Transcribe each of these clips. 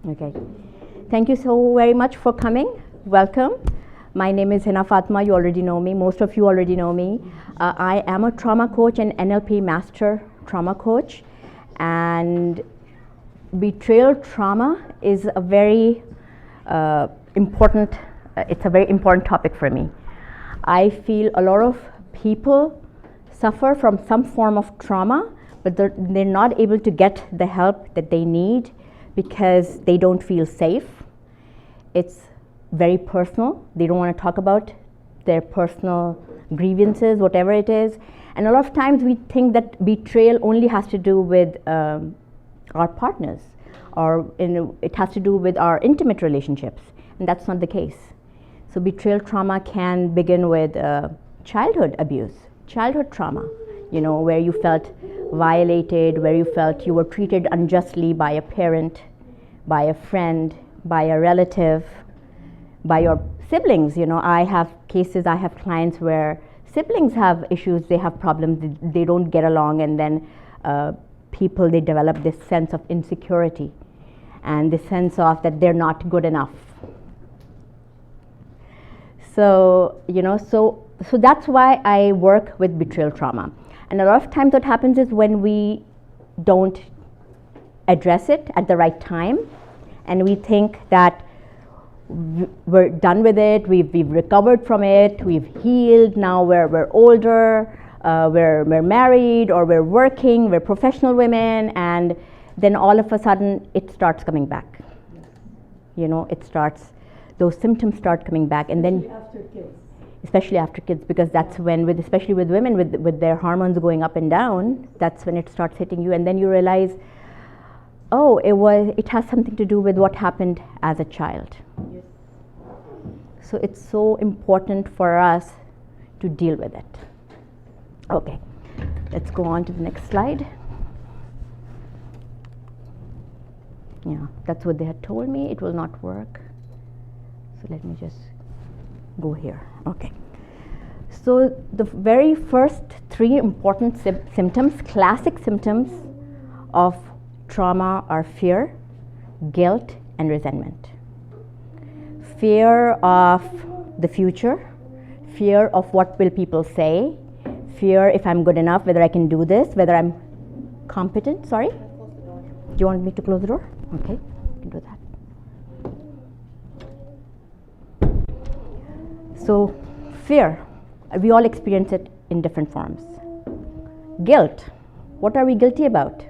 Okay. Thank you so very much for coming. Welcome. My name is Hina Fatima. You already know me. Most of you already know me. I am a trauma coach and NLP master trauma coach. And betrayal trauma is a very important, it's a very important topic for me. I feel a lot of people suffer from some form of trauma, but they're not able to get the help that they need because they don't feel safe. It's very personal. They don't want to talk about their personal grievances, whatever it is. And a lot of times we think that betrayal only has to do with our partners, or it has to do with our intimate relationships, and that's not the case. So betrayal trauma can begin with childhood abuse, childhood trauma, where you felt violated, where you felt you were treated unjustly by a parent, by a friend, by a relative, by your siblings. I have cases, I have clients where siblings have issues, they have problems, they don't get along, and then people, they develop this sense of insecurity and the sense of that they're not good enough. So, so that's why I work with betrayal trauma. And a lot of times what happens is when we don't address it at the right time, and we think that we're done with it, we've recovered from it, we've healed, now we're older, we're married, or we're working, we're professional women, and then all of a sudden it starts coming back. Those symptoms start coming back, and then especially after kids, because that's when, especially with women with their hormones going up and down, that's when it starts hitting you, and then you realize, oh, it has something to do with what happened as a child. Yes. So it's so important for us to deal with it. Okay, let's go on to the next slide. Yeah, that's what they had told me. It will not work. So let me just go here. Okay. So the very first three important symptoms, classic symptoms of trauma, are fear, guilt, and resentment. Fear of the future, fear of what will people say, fear if I'm good enough, whether I can do this, whether I'm competent. Sorry? Do you want me to close the door? Okay, you can do that. So, fear, we all experience it in different forms. Guilt, what are we guilty about?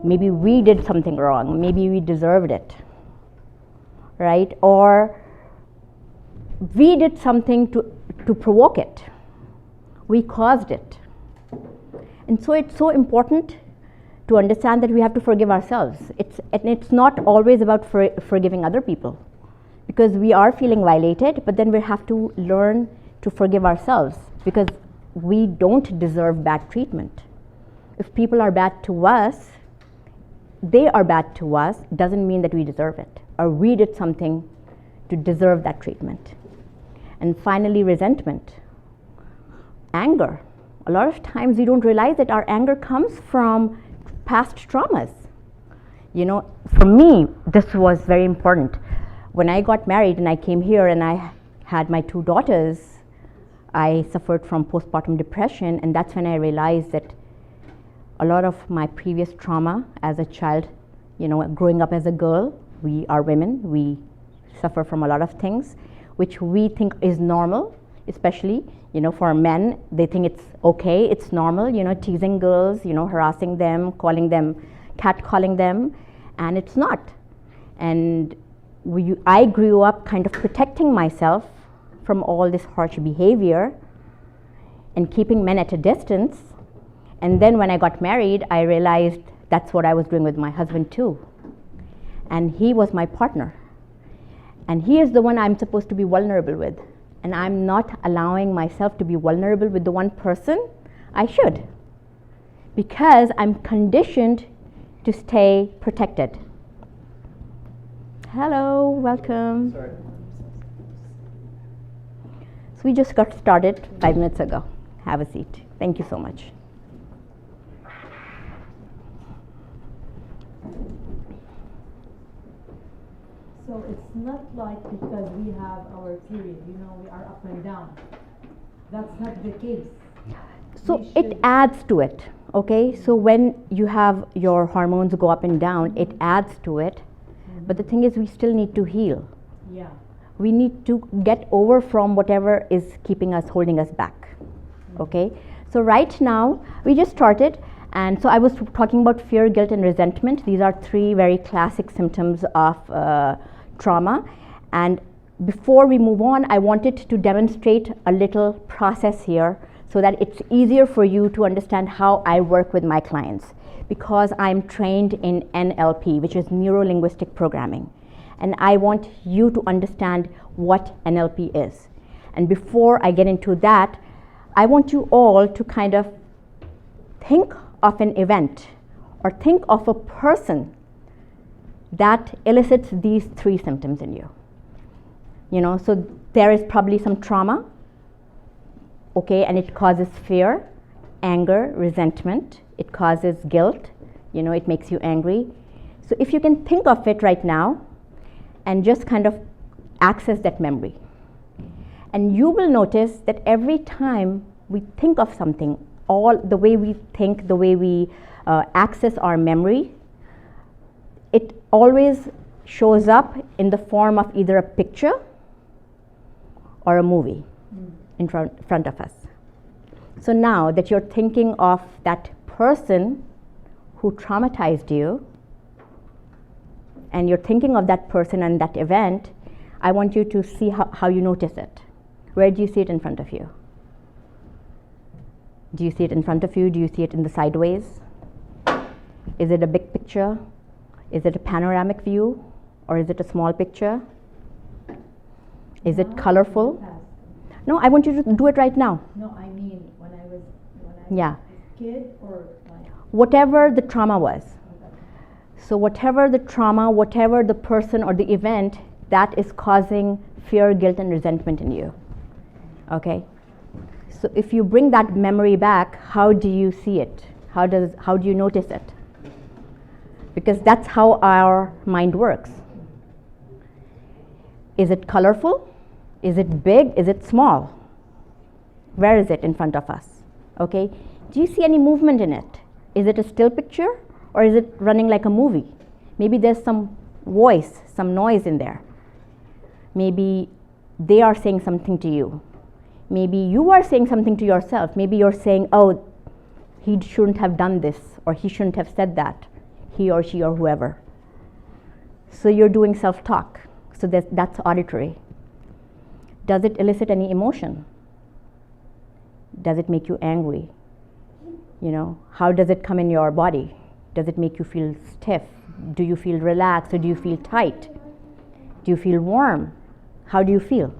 Maybe we did something wrong, maybe we deserved it, right? Or we did something to provoke it. We caused it. And so it's so important to understand that we have to forgive ourselves. It's not always about forgiving other people, because we are feeling violated, but then we have to learn to forgive ourselves, because we don't deserve bad treatment. If people are bad to us, they are bad to us, doesn't mean that we deserve it, or we did something to deserve that treatment. And finally, resentment, anger. A lot of times we don't realize that our anger comes from past traumas. For me, this was very important. When I got married and I came here and I had my two daughters, I suffered from postpartum depression, and that's when I realized that a lot of my previous trauma as a child, growing up as a girl, we are women, we suffer from a lot of things which we think is normal, especially, for men, they think it's okay, it's normal, teasing girls, harassing them, calling them, catcalling them, and it's not. And I grew up kind of protecting myself from all this harsh behavior and keeping men at a distance. And then when I got married, I realized that's what I was doing with my husband too. And he was my partner. And he is the one I'm supposed to be vulnerable with. And I'm not allowing myself to be vulnerable with the one person I should, because I'm conditioned to stay protected. Hello, welcome. Sorry. So we just got started 5 minutes ago. Have a seat. Thank you so much. So it's not like because we have our period, we are up and down. That's not the case. So it adds to it, okay? So when you have your hormones go up and down, it adds to it. But the thing is, we still need to heal. Yeah. We need to get over from whatever is keeping us, holding us back, okay? So right now, we just started, and so I was talking about fear, guilt, and resentment. These are three very classic symptoms of trauma. And before we move on, I wanted to demonstrate a little process here so that it's easier for you to understand how I work with my clients, because I'm trained in NLP, which is neuro-linguistic programming. And I want you to understand what NLP is. And before I get into that, I want you all to kind of think of an event or think of a person that elicits these three symptoms in you. So there is probably some trauma, okay, and it causes fear, anger, resentment. It causes guilt, it makes you angry. So if you can think of it right now and just kind of access that memory. And you will notice that every time we think of something, all the way we think, the way we access our memory, it always shows up in the form of either a picture or a movie in front of us. So now that you're thinking of that person who traumatized you, and you're thinking of that person and that event, I want you to see how you notice it. Where do you see it in front of you? Do you see it in front of you? Do you see it in the sideways? Is it a big picture? Is it a panoramic view? Or is it a small picture? Is it colorful? No, I want you to do it right now. No, I mean when I was Yeah. a kid or like Whatever the trauma was. So whatever the trauma, whatever the person or the event that is causing fear, guilt, and resentment in you. Okay? So if you bring that memory back, how do you see it? How do you notice it? Because that's how our mind works. Is it colorful? Is it big? Is it small? Where is it in front of us? Okay? Do you see any movement in it? Is it a still picture or is it running like a movie? Maybe there's some voice, some noise in there. Maybe they are saying something to you. Maybe you are saying something to yourself. Maybe you're saying, oh, he shouldn't have done this, or he shouldn't have said that, he or she or whoever. So you're doing self-talk. So that's auditory. Does it elicit any emotion? Does it make you angry? How does it come in your body? Does it make you feel stiff? Do you feel relaxed or do you feel tight? Do you feel warm? How do you feel?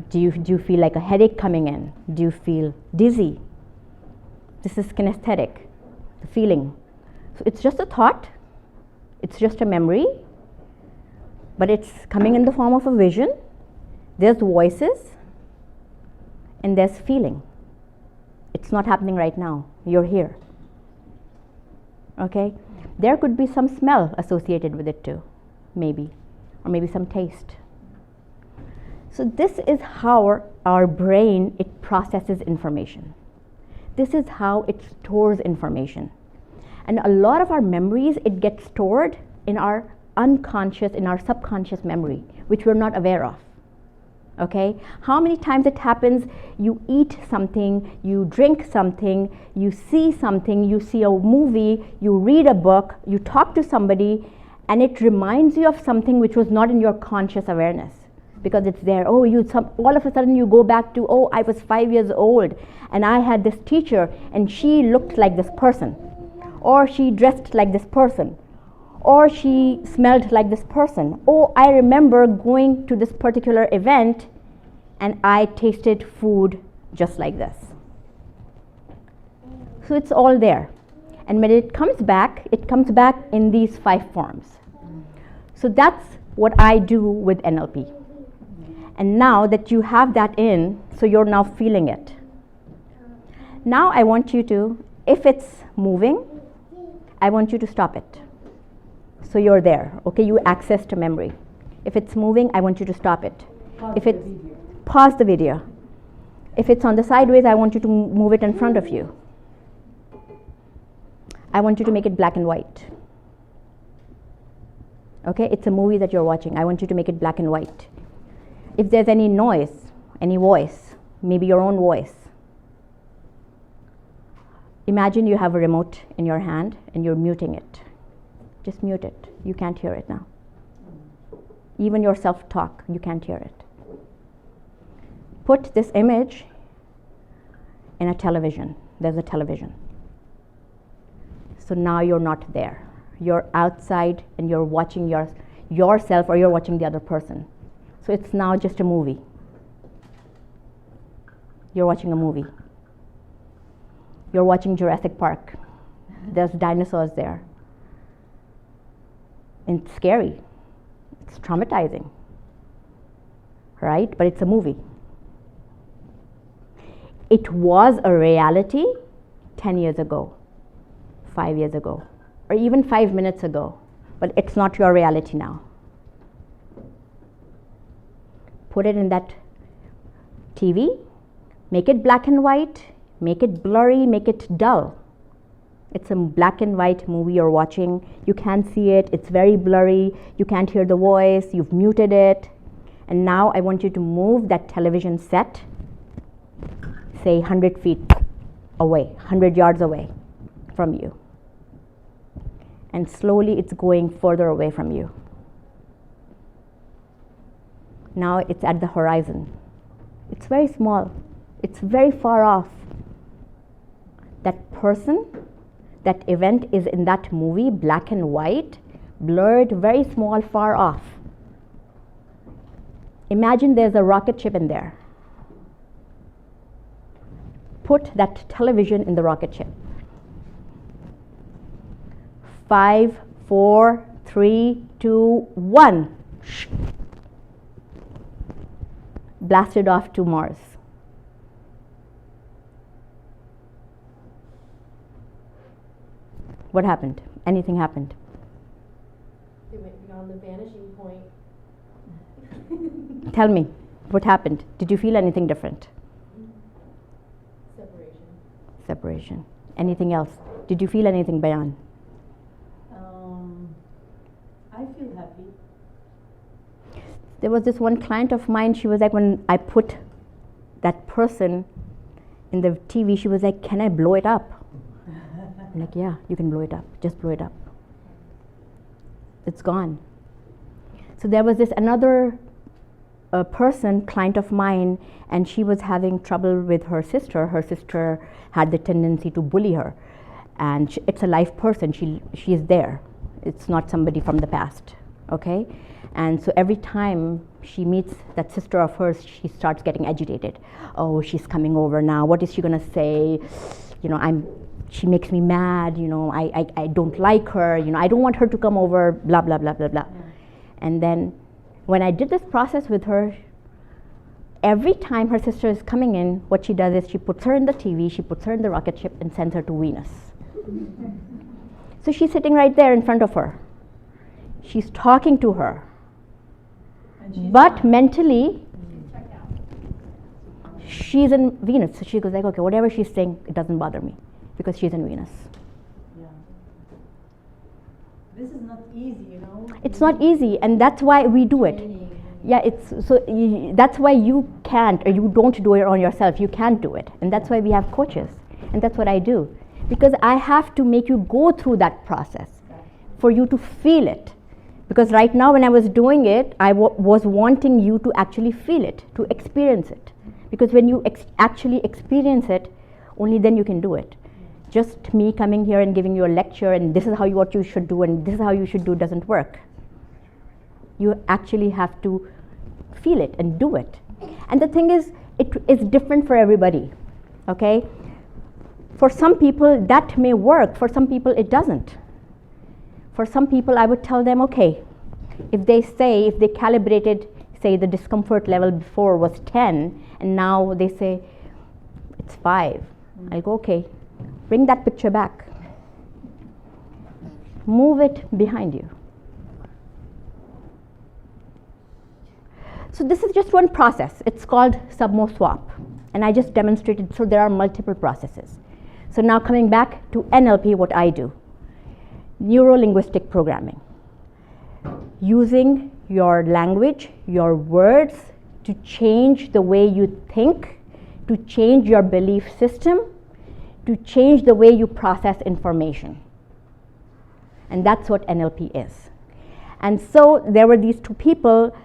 Do you feel like a headache coming in? Do you feel dizzy? This is kinesthetic, the feeling. So it's just a thought, it's just a memory, but it's coming in the form of a vision. There's voices and there's feeling. It's not happening right now. You're here. Okay? There could be some smell associated with it too, maybe, or maybe some taste. So this is how our brain, it processes information. This is how it stores information. And a lot of our memories, it gets stored in our unconscious, in our subconscious memory, which we're not aware of. Okay? How many times it happens, you eat something, you drink something, you see something, you see a movie, you read a book, you talk to somebody, and it reminds you of something which was not in your conscious awareness. Because it's there. Oh, all of a sudden you go back to, oh, I was 5 years old and I had this teacher and she looked like this person, or she dressed like this person, or she smelled like this person. Oh, I remember going to this particular event and I tasted food just like this. So it's all there. And when it comes back in these 5 forms. So that's what I do with NLP. And now that you have that in, so you're now feeling it. Now I want you to, if it's moving, I want you to stop it. So you're there, okay? You access to memory. If it's moving, I want you to stop it. If it's pause the video. If it's on the sideways, I want you to move it in front of you. I want you to make it black and white. Okay, it's a movie that you're watching. I want you to make it black and white. If there's any noise, any voice, maybe your own voice, imagine you have a remote in your hand and you're muting it. Just mute it. You can't hear it now. Even your self-talk, you can't hear it. Put this image in a television. There's a television. So now you're not there. You're outside and you're watching yourself, or you're watching the other person. So it's now just a movie. You're watching a movie. You're watching Jurassic Park. There's dinosaurs there. And it's scary. It's traumatizing. Right? But it's a movie. It was a reality 10 years ago, 5 years ago, or even 5 minutes ago, but it's not your reality now. Put it in that TV, make it black and white, make it blurry, make it dull. It's a black and white movie you're watching. You can't see it, it's very blurry, you can't hear the voice, you've muted it. And now I want you to move that television set, say 100 feet away, 100 yards away from you. And slowly it's going further away from you. Now it's at the horizon. It's very small. It's very far off. That person, that event is in that movie, black and white, blurred, very small, far off. Imagine there's a rocket ship in there. Put that television in the rocket ship. 5, 4, 3, 2, 1. Blasted off to Mars. What happened? Anything happened? They went beyond the vanishing point. Tell me, what happened? Did you feel anything different? Separation. Separation. Anything else? Did you feel anything, Bayan? I feel happy. There was this one client of mine, she was like, when I put that person in the TV, she was like, can I blow it up? I'm like, yeah, you can blow it up. Just blow it up. It's gone. So there was this another person, client of mine, and she was having trouble with her sister. Her sister had the tendency to bully her. And it's a live person. She is there. It's not somebody from the past. Okay? And so every time she meets that sister of hers, she starts getting agitated. Oh, she's coming over now. What is she gonna say? You know, she makes me mad. You know, I don't like her. You know, I don't want her to come over. Blah blah blah blah blah. Yeah. And then, when I did this process with her, every time her sister is coming in, what she does is she puts her in the TV, she puts her in the rocket ship, and sends her to Venus. So she's sitting right there in front of her. She's talking to her. But mentally, she's in Venus. So she goes like, okay, whatever she's saying, it doesn't bother me because she's in Venus. Yeah. This is not easy, you know. It's not easy, and that's why we do it. Yeah, that's why you can't, or you don't do it on yourself. You can't do it, and that's why we have coaches, and that's what I do, because I have to make you go through that process for you to feel it. Because right now, when I was doing it, I was wanting you to actually feel it, to experience it. Because when you actually experience it, only then you can do it. Just me coming here and giving you a lecture and this is what you should do and this is how you should do doesn't work. You actually have to feel it and do it. And the thing is, it is different for everybody. Okay? For some people, that may work. For some people, it doesn't. For some people, I would tell them, okay, if they calibrated, say the discomfort level before was 10, and now they say it's 5. I'll go, okay, bring that picture back. Move it behind you. So this is just one process. It's called submo swap. And I just demonstrated, so there are multiple processes. So now coming back to NLP, what I do. Neuro-linguistic programming. Using your language, your words, to change the way you think, to change your belief system, to change the way you process information. And that's what NLP is. And so there were these two people,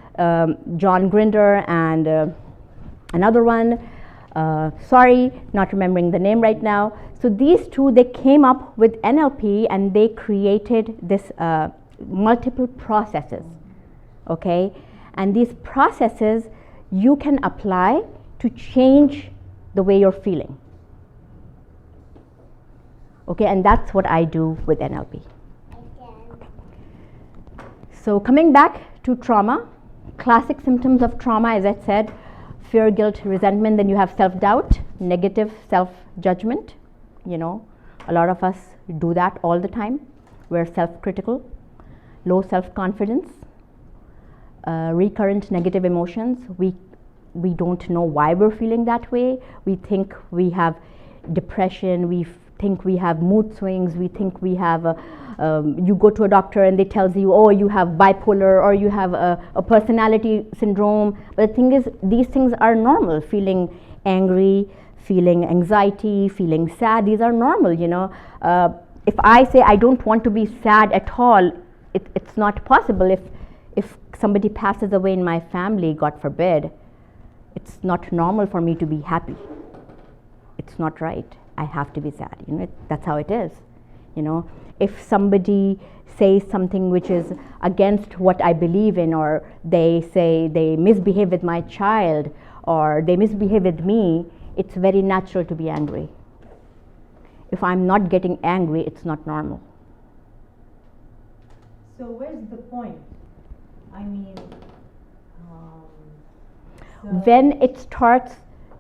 John Grinder and another one, sorry, not remembering the name right now. So these two, they came up with NLP and they created this multiple processes, okay? And these processes you can apply to change the way you're feeling. Okay, and that's what I do with NLP. Okay. So coming back to trauma, classic symptoms of trauma, as I said, fear, guilt, resentment. Then you have self-doubt, negative self-judgment. You know, a lot of us do that all the time. We're self-critical, low self-confidence, recurrent negative emotions. We don't know why we're feeling that way. We think we have depression. We think we have mood swings. We think we have you go to a doctor and they tells you, oh, you have bipolar or you have a personality syndrome. But the thing is, these things are normal. Feeling angry, feeling anxiety, feeling sad, these are normal, you know. If I say I don't want to be sad at all, it's not possible. If somebody passes away in my family, God forbid, it's not normal for me to be happy. It's not right. I have to be sad. You know, that's how it is. You know, if somebody says something which is against what I believe in, or they say they misbehave with my child, or they misbehave with me, it's very natural to be angry. If I'm not getting angry, it's not normal. So where's the point? I mean, when it starts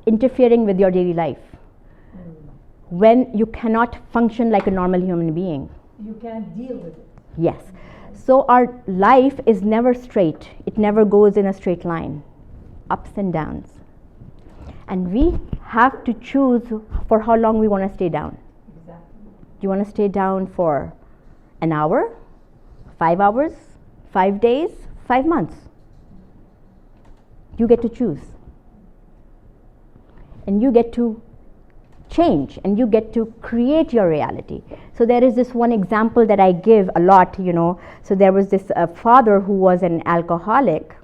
interfering with your daily life, when you cannot function like a normal human being. You can't deal with it. Yes. So our life is never straight. It never goes in a straight line. Ups and downs. And we have to choose for how long we want to stay down. Exactly. Do you want to stay down for an hour, 5 hours, 5 days, 5 months? You get to choose. And you get to change, and you get to create your reality. So there is this one example that I give a lot, you know. So there was this father who was an alcoholic.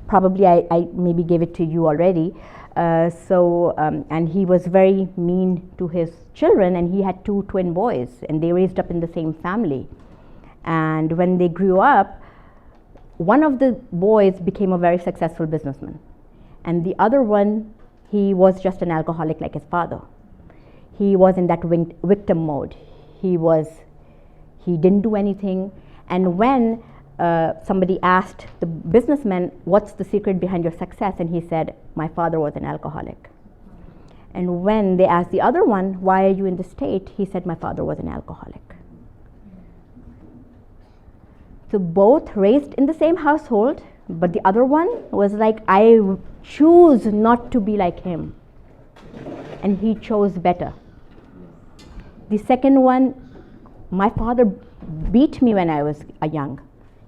Probably I maybe gave it to you already. And he was very mean to his children, and he had 2 twin boys, and they raised up in the same family. And when they grew up, one of the boys became a very successful businessman, and the other one, he was just an alcoholic like his father. He was in that victim mode. He didn't do anything. And when somebody asked the businessman, what's the secret behind your success? And he said, my father was an alcoholic. And when they asked the other one, why are you in this state? He said, my father was an alcoholic. So both raised in the same household, but the other one was like, I choose not to be like him. And he chose better. The second one, my father beat me when I was young.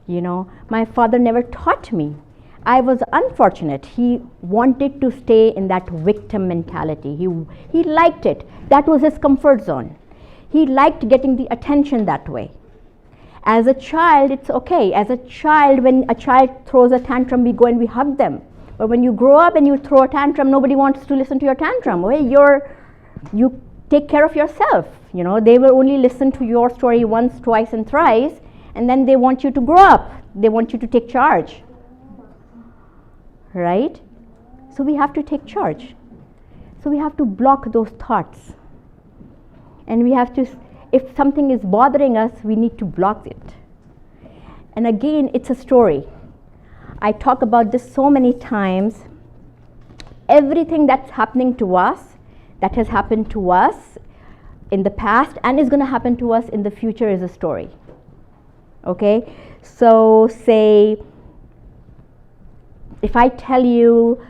You know, my father never taught me. I was unfortunate. He wanted to stay in that victim mentality. He liked it. That was his comfort zone. He liked getting the attention that way. As a child, it's okay. As a child, when a child throws a tantrum, we go and we hug them. But when you grow up and you throw a tantrum, nobody wants to listen to your tantrum. Well, you take care of yourself. You know, they will only listen to your story once, twice, and thrice, and then they want you to grow up. They want you to take charge. Right? So we have to take charge. So we have to block those thoughts. And we have to, if something is bothering us, we need to block it. And again, it's a story. I talk about this so many times. Everything that's happening to us, that has happened to us in the past and is going to happen to us in the future, is a story. Okay? So say if I tell you,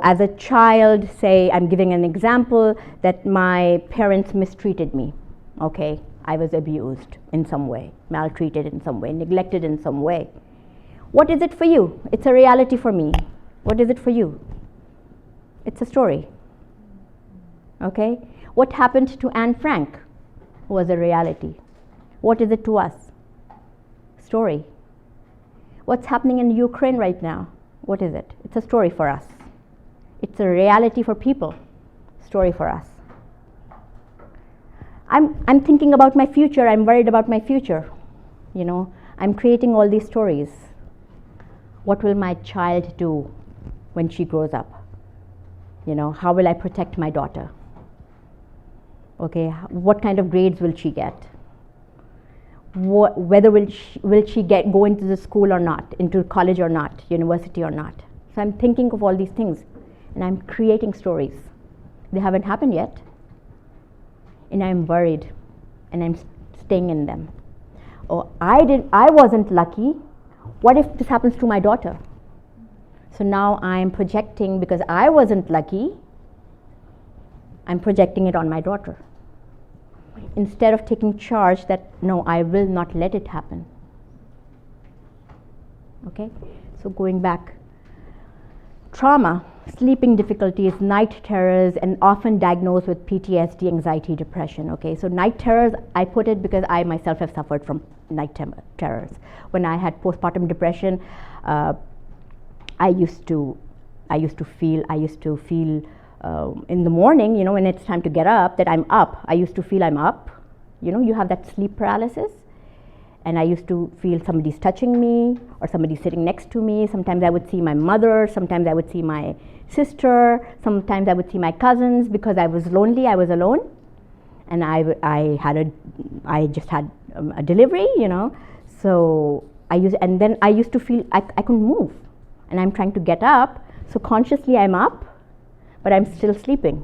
as a child, say, I'm giving an example, that my parents mistreated me, okay? I was abused in some way, maltreated in some way, neglected in some way. What is it for you? It's a reality for me. What is it for you? It's a story, okay? What happened to Anne Frank was a reality. What is it to us? Story. What's happening in Ukraine right now? What is it? It's a story for us. It's a reality for people. Story for us. I'm thinking about my future. I'm worried about my future. I'm creating all these stories. What will my child do when she grows up? How will I protect my daughter? Okay, what kind of grades will she get? Whether will she go into the school or not, into college or not, university or not. So I'm thinking of all these things, and I'm creating stories. They haven't happened yet, and I'm worried, and I'm staying in them. Oh, I wasn't lucky. What if this happens to my daughter? So now I'm projecting, because I wasn't lucky, I'm projecting it on my daughter. Instead of taking charge that, no, I will not let it happen. Okay? So going back, trauma, sleeping difficulties, night terrors, and often diagnosed with PTSD, anxiety, depression. Okay? So night terrors, I put it because I myself have suffered from night terrors. When I had postpartum depression, I used to feel in the morning, when it's time to get up, that I'm up. I used to feel I'm up. You have that sleep paralysis. And I used to feel somebody's touching me or somebody sitting next to me. Sometimes I would see my mother. Sometimes I would see my sister. Sometimes I would see my cousins, because I was lonely. I was alone. And I just had a delivery, So I used to feel I couldn't move. And I'm trying to get up. So consciously I'm up, but I'm still sleeping,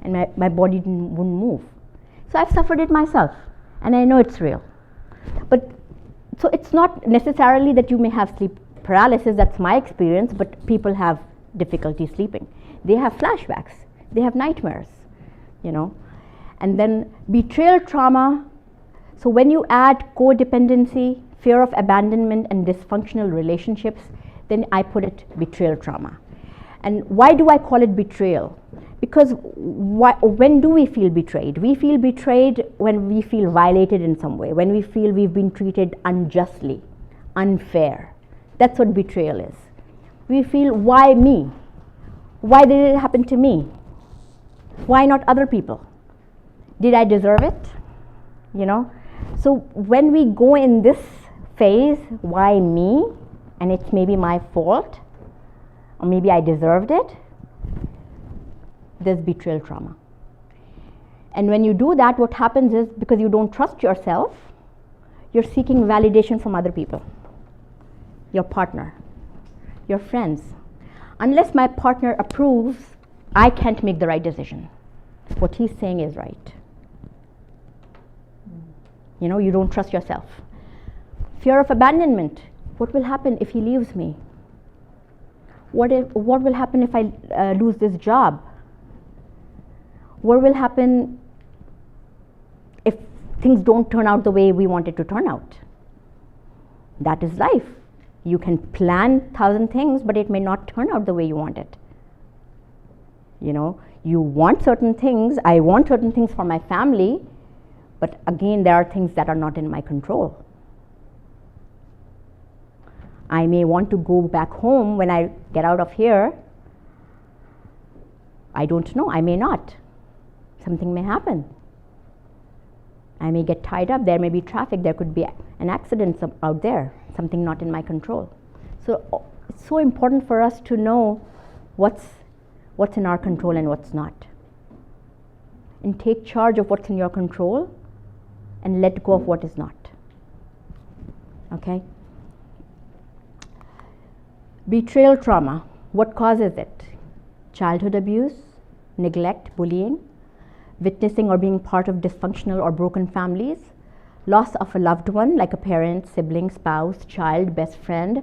and my body wouldn't move. So I've suffered it myself, and I know it's real. But so it's not necessarily that you may have sleep paralysis. That's my experience. But people have difficulty sleeping. They have flashbacks. They have nightmares. And then betrayal trauma. So when you add codependency, fear of abandonment, and dysfunctional relationships, then I put it betrayal trauma. And why do I call it betrayal? Because when do we feel betrayed? We feel betrayed when we feel violated in some way, when we feel we've been treated unjustly, unfair. That's what betrayal is. We feel, why me? Why did it happen to me? Why not other people? Did I deserve it? So when we go in this phase, why me? And it's maybe my fault, or maybe I deserved it, there's betrayal trauma. And when you do that, what happens is, because you don't trust yourself, you're seeking validation from other people, your partner, your friends. Unless my partner approves, I can't make the right decision. What he's saying is right. You don't trust yourself. Fear of abandonment. What will happen if he leaves me? What will happen if I lose this job? What will happen if things don't turn out the way we want it to turn out? That is life. You can plan 1,000 things, but it may not turn out the way you want it. You want certain things. I want certain things for my family, but again, there are things that are not in my control. I may want to go back home when I get out of here. I don't know. I may not. Something may happen. I may get tied up. There may be traffic. There could be an accident out there. Something not in my control. So it's so important for us to know what's in our control and what's not. And take charge of what's in your control and let go of what is not. Okay? Betrayal trauma. What causes it? Childhood abuse, neglect, bullying, witnessing or being part of dysfunctional or broken families, loss of a loved one like a parent, sibling, spouse, child, best friend.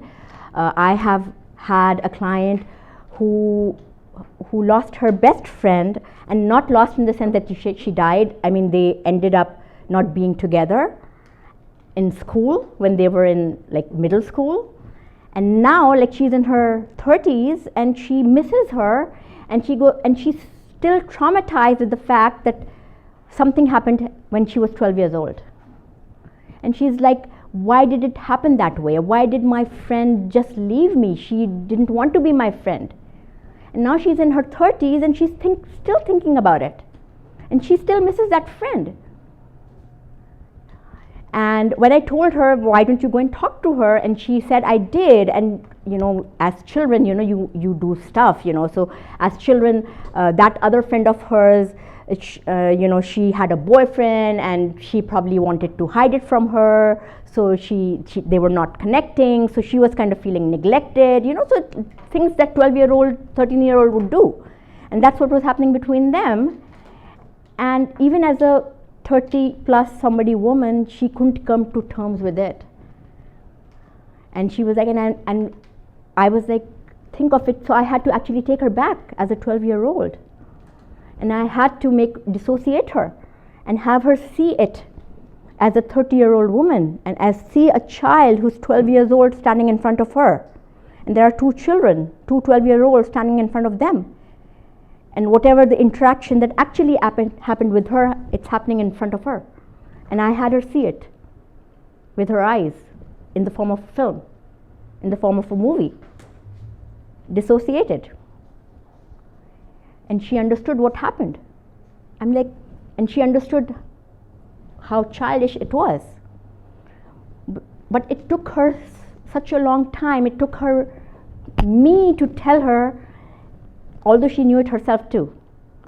I have had a client who lost her best friend, and not lost in the sense that she died. I mean, they ended up not being together in school when they were in like middle school, and now like she's in her 30s and she misses her, and she's still traumatized with the fact that something happened when she was 12 years old. And she's like, why did it happen that way? Why did my friend just leave me? She didn't want to be my friend. And now she's in her 30s and she's still thinking about it. And she still misses that friend. And when I told her, why don't you go and talk to her? And she said, I did. And, you know, as children, you know, you do stuff, you know. So as children, that other friend of hers, you know, she had a boyfriend and she probably wanted to hide it from her. So they were not connecting. So she was kind of feeling neglected, you know, so things that 12-year-old, 13-year-old would do. And that's what was happening between them. And even as a 30 plus somebody woman, she couldn't come to terms with it. And she was like, and I was like, think of it. So I had to actually take her back as a 12-year-old. And I had to dissociate her and have her see it as a 30-year-old woman, and see a child who's 12 years old standing in front of her. And there are two children, two 12-year-olds standing in front of them. And whatever the interaction that actually happened with her, it's happening in front of her. And I had her see it with her eyes in the form of film, in the form of a movie, dissociated. And she understood what happened. I'm like, and she understood how childish it was. But it took her such a long time. It took me to tell her, although she knew it herself too,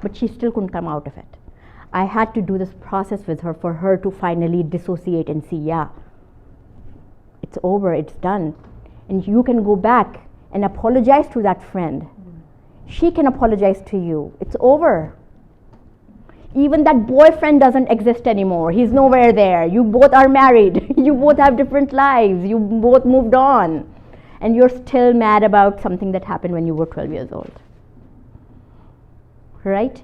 but she still couldn't come out of it. I had to do this process with her for her to finally dissociate and see, yeah, it's over, it's done. And you can go back and apologize to that friend. She can apologize to you. It's over. Even that boyfriend doesn't exist anymore. He's nowhere there. You both are married. You both have different lives. You both moved on. And you're still mad about something that happened when you were 12 years old. Right?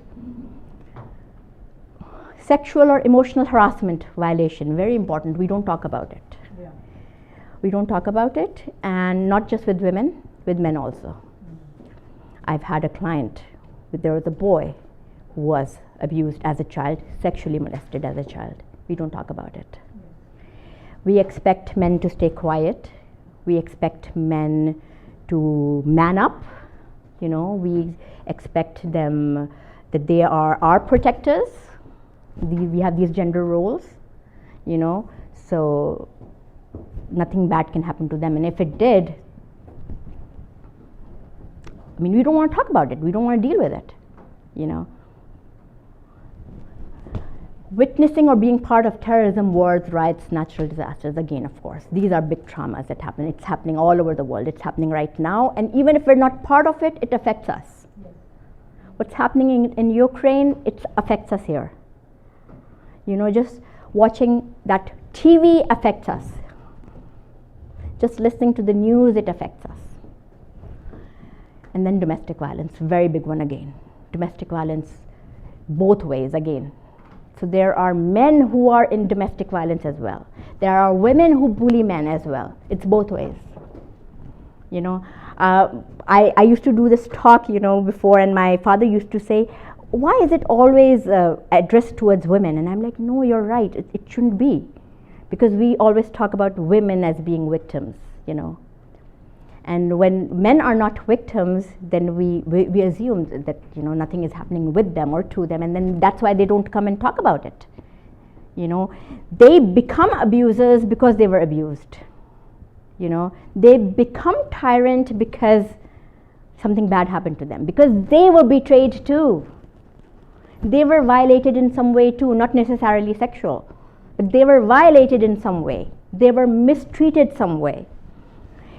Sexual or emotional harassment violation, very important. We don't talk about it. Yeah. We don't talk about it, and not just with women, with men also. I've had a client, there was a boy who was abused as a child, sexually molested as a child. We don't talk about it. We expect men to stay quiet. We expect men to man up. You know, we expect them that they are our protectors. We have these gender roles, you know, so nothing bad can happen to them. And if it did, I mean, we don't want to talk about it. We don't want to deal with it, you know. Witnessing or being part of terrorism, wars, riots, natural disasters, again, of course, these are big traumas that happen. It's happening all over the world. It's happening right now. And even if we're not part of it, it affects us. Yes. What's happening in Ukraine, it affects us here. You know, just watching that TV affects us. Just listening to the news, it affects us. And then domestic violence, very big one again. Domestic violence, both ways again. So there are men who are in domestic violence as well. There are women who bully men as well. It's both ways. You know, I used to do this talk, you know, before, and my father used to say, why is it always addressed towards women? And I'm like, no, you're right, it shouldn't be. Because we always talk about women as being victims, you know. And when men are not victims, then we assume that, you know, nothing is happening with them or to them, and then that's why they don't come and talk about it. You know, they become abusers because they were abused. You know, they become tyrant because something bad happened to them, because they were betrayed too. They were violated in some way too, not necessarily sexual, but they were violated in some way. They were mistreated some way.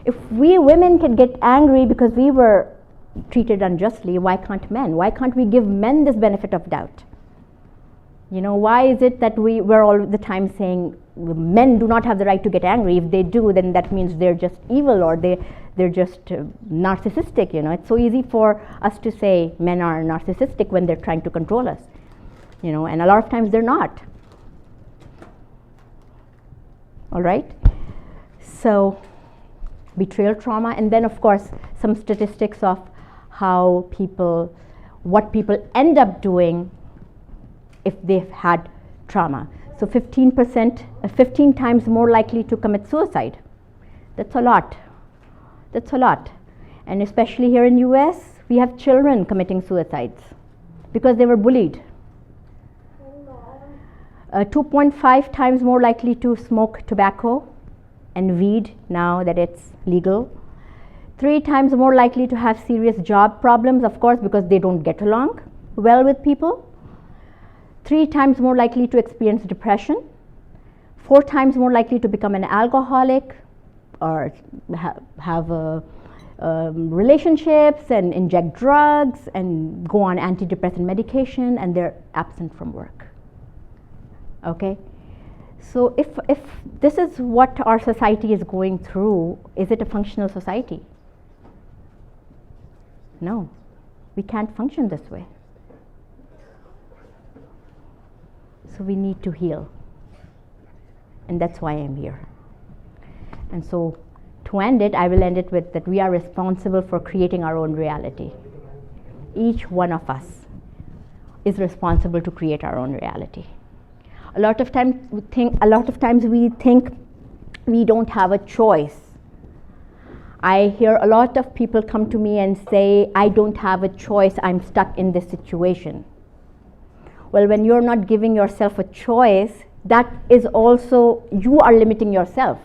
If we women can get angry because we were treated unjustly, why can't men? Why can't we give men this benefit of doubt? You know, why is it that we're all the time saying men do not have the right to get angry? If they do, then that means they're just evil, or they're just narcissistic, you know. It's so easy for us to say men are narcissistic when they're trying to control us, you know, and a lot of times they're not. All right? So, betrayal trauma, and then of course some statistics of what people end up doing if they've had trauma. So 15%, 15 times more likely to commit suicide. That's a lot. That's a lot. And especially here in US, we have children committing suicides because they were bullied. 2.5 times more likely to smoke tobacco and weed now that it's legal. 3 times more likely to have serious job problems, of course, because they don't get along well with people. 3 times more likely to experience depression. 4 times more likely to become an alcoholic or have relationships and inject drugs and go on antidepressant medication, and they're absent from work. Okay? So if this is what our society is going through, is it a functional society? No, we can't function this way. So we need to heal. And that's why I'm here. And so to end it, I will end it with that we are responsible for creating our own reality. Each one of us is responsible to create our own reality. A lot of times we think we don't have a choice. I hear a lot of people come to me and say, I don't have a choice, I'm stuck in this situation. Well, when you're not giving yourself a choice, that is also, you are limiting yourself,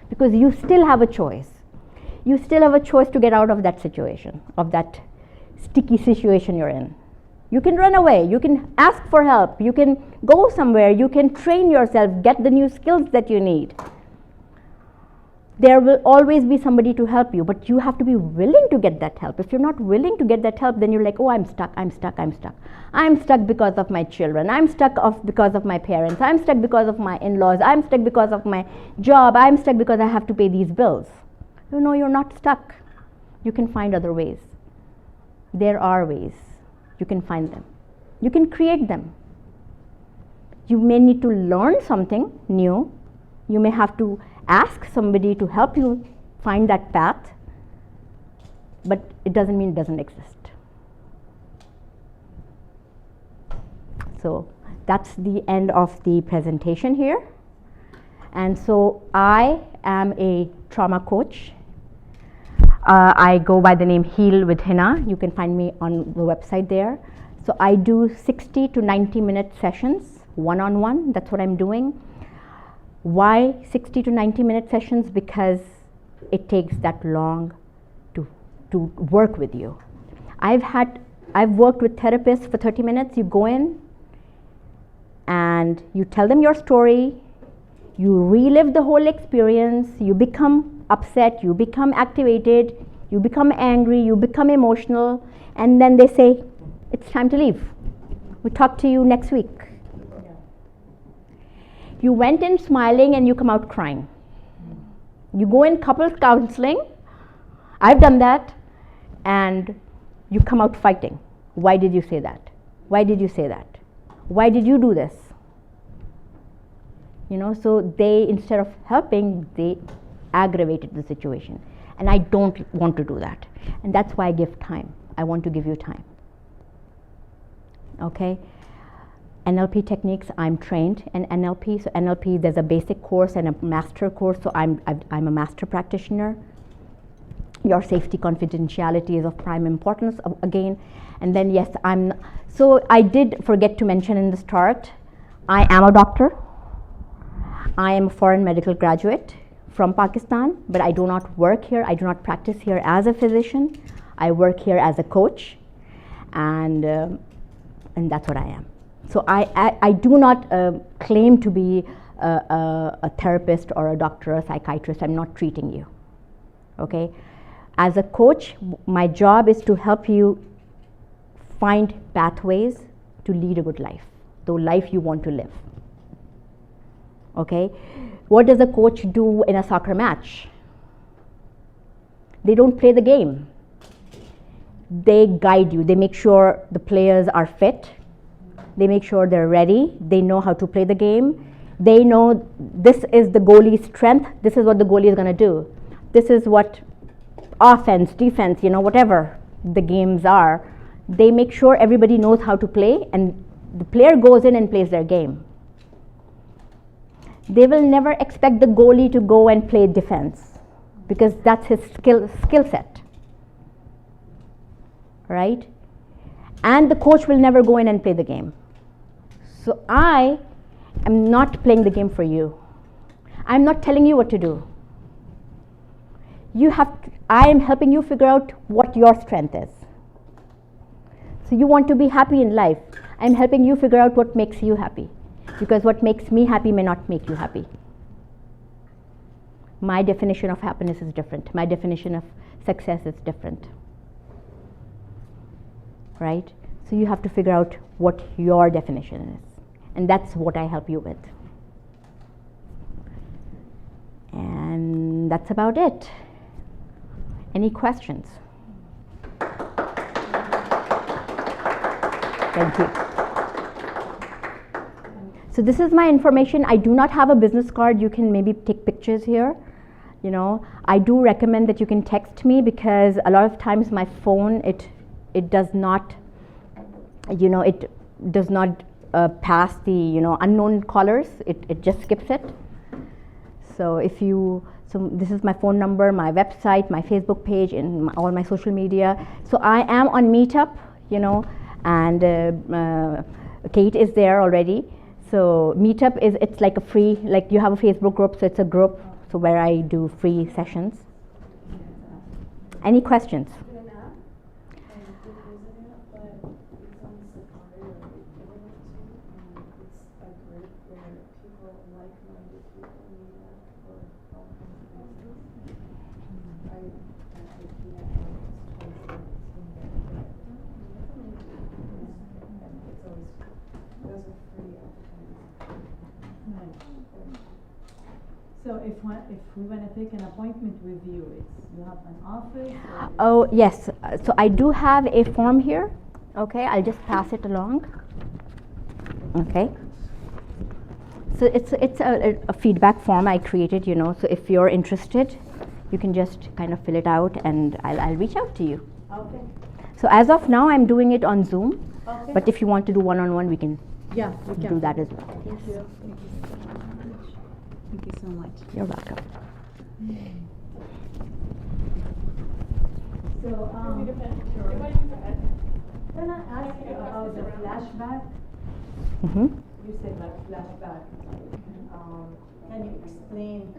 because you still have a choice. You still have a choice to get out of that situation, of that sticky situation you're in. You can run away, you can ask for help, you can go somewhere, you can train yourself, get the new skills that you need. There will always be somebody to help you, but you have to be willing to get that help. If you're not willing to get that help, then you're like, oh, I'm stuck. I'm stuck because of my children. I'm stuck because of my parents. I'm stuck because of my in-laws. I'm stuck because of my job. I'm stuck because I have to pay these bills. No, you're not stuck. You can find other ways. There are ways. You can find them. You can create them. You may need to learn something new. You may have to ask somebody to help you find that path, but it doesn't mean it doesn't exist. So that's the end of the presentation here. And so I am a trauma coach. I go by the name Heal with Hina. You can find me on the website there. So I do 60 to 90-minute sessions, one-on-one. That's what I'm doing. Why 60 to 90-minute sessions? Because it takes that long to work with you. I've worked with therapists for 30 minutes. You go in and you tell them your story, you relive the whole experience, you become upset, you become activated, you become angry, you become emotional, and then they say, it's time to leave. We'll talk to you next week. You went in smiling and you come out crying. You go in couples counseling, I've done that, and you come out fighting. Why did you say that? Why did you say that? Why did you do this? You know, so they, instead of helping, they aggravated the situation. And I don't want to do that. And that's why I give time. I want to give you time. Okay? NLP techniques, I'm trained in NLP. So NLP, there's a basic course and a master course. So I'm a master practitioner. Your safety confidentiality is of prime importance again. And then yes, so I did forget to mention in the start, I am a doctor. I am a foreign medical graduate from Pakistan, but I do not work here. I do not practice here as a physician. I work here as a coach, and that's what I am. So I do not claim to be a therapist or a doctor or a psychiatrist. I'm not treating you, okay? As a coach, my job is to help you find pathways to lead a good life, the life you want to live, okay? What does a coach do in a soccer match? They don't play the game. They guide you. They make sure the players are fit. They make sure they're ready. They know how to play the game. They know this is the goalie's strength. This is what the goalie is going to do. This is what offense, defense, whatever the games are. They make sure everybody knows how to play, and the player goes in and plays their game. They will never expect the goalie to go and play defense because that's his skill set, right? And the coach will never go in and play the game. So I am not playing the game for you. I'm not telling you what to do. I am helping you figure out what your strength is. So you want to be happy in life. I'm helping you figure out what makes you happy, because what makes me happy may not make you happy. My definition of happiness is different. My definition of success is different. Right? So you have to figure out what your definition is. And that's what I help you with. And that's about it. Any questions? Thank you. So this is my information. I do not have a business card. You can maybe take pictures here. I do recommend that you can text me, because a lot of times my phone, it does not, it does not pass the unknown callers. It just skips it. So this is my phone number, my website, my Facebook page, and all my social media. So I am on Meetup, and Kate is there already. So Meetup it's like a free, like you have a Facebook group, so it's a group, so where I do free sessions. Any questions? So if we want to take an appointment with you, you have an office? Oh yes. So I do have a form here. Okay, I'll just pass it along. Okay. So it's a feedback form I created. So if you're interested, you can just kind of fill it out, and I'll reach out to you. Okay. So as of now, I'm doing it on Zoom. Okay. But if you want to do one-on-one, we can do that as well. Thank you. Thank you so much. You're welcome. So, can I ask you about the flashback? Mm-hmm. You said like flashback. Can you explain